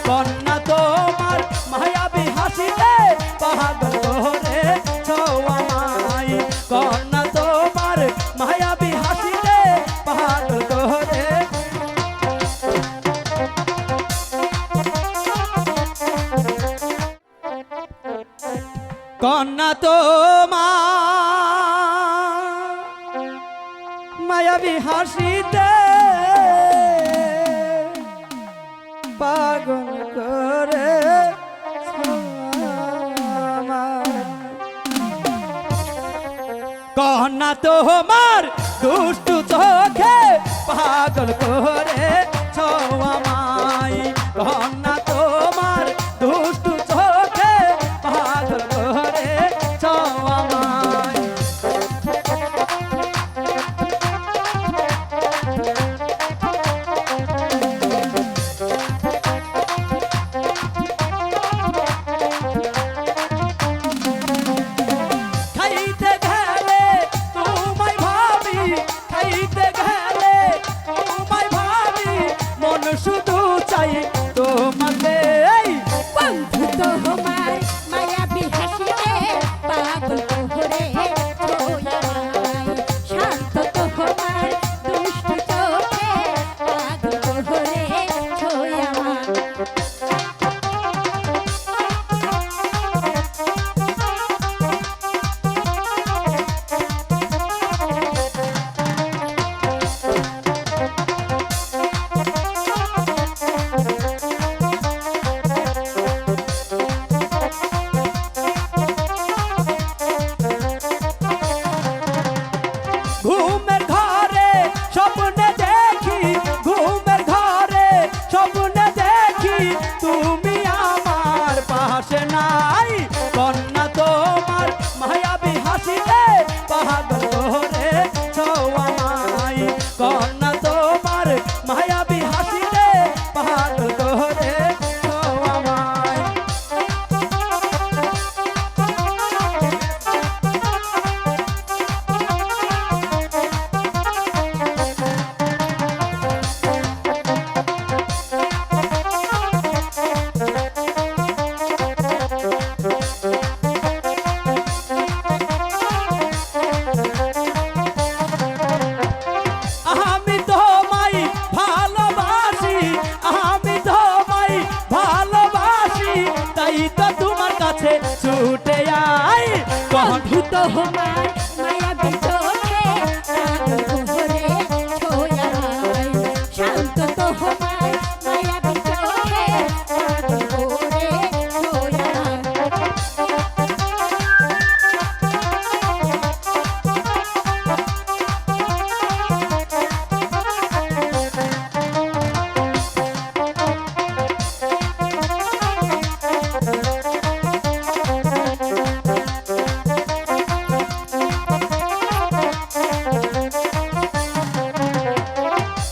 কন্যা তোমার মায়াবী হাসিতে পাগল করে ছোঁয়া মাই কন্যা তোমার মায়াবী হাসিতে পাগল করে কন্যা তোমার মায়াবী হাসিতে পাগল করে কন্যা তোমার দুষ্টু চোখে পাগল করে ছোঁয়া মাই কন্যা তোমার দুষ্টু চোখে পাগল করে ছোঁয়া মাই শুধু চাই তোমাকে বন্ধু তোমার মায়াবী হাসিতে পাগল করে ছোঁয়া মাই শান্ত তোমার দুষ্টু চোখে পাগল করে ছোঁয়া মাই ঘুমের ঘরে স্বপ্নে দেখি ঘুমের ঘরে স্বপ্নে দেখি তুমি আমার পাশে নাই কন্যা তোমার মায়াবী হাসিতে পাগল করে ছোঁয়া মাই কন্যা তোমার মায়াবী হাসিতে পাগল করে ছোঁয়া মাই আমি তোমায় ভালোবাসি আমি তোমায় ভালোবাসি তাই তো তোমার কাছে ছুটে আই বন্ধু তোমার মায়াবী চোখে পাগল করে ছোঁয়া মাই শান্ত তোমার মায়াবী চোখে পাগল করে ছোঁয়া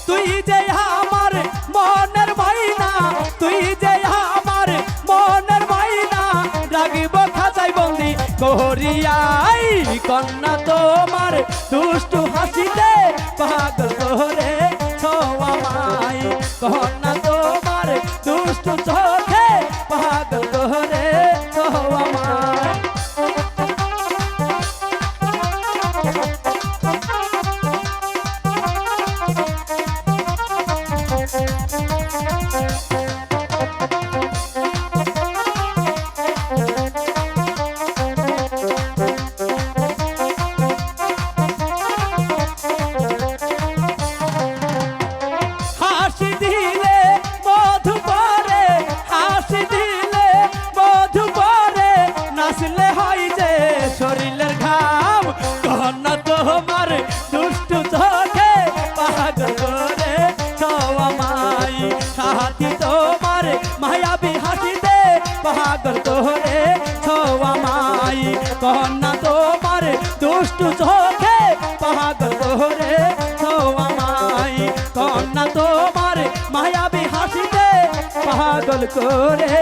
তুই যে আমার মনের মাইনা তুই যে আমার মনের মাইনা রাগিব খাঁচাই বন্দি করিয়াই কন্যা তোমার দুষ্টু হাসিতে পাগল করে ছোঁয়া মাই কন্যা তোমার দুষ্টু চোখে পাগল করে ছোঁয়া মাই হাসি দিলে মধু পরে হাসি দিলে মধু পরে নাচলে হয় যে শরীরের ঘাম কন্যা তোমার দুষ্টু চোখে পাগল করে ছোঁয়া মাই সাথী তোমার মায়াবী হাসিতে পাগল করে ছোঁয়া মাই কন্যা তোমার দুষ্টু চোখে পাগল করে ছোঁয়া মাই কন্যা তোমার মায়াবী হাসিতে পাগল করে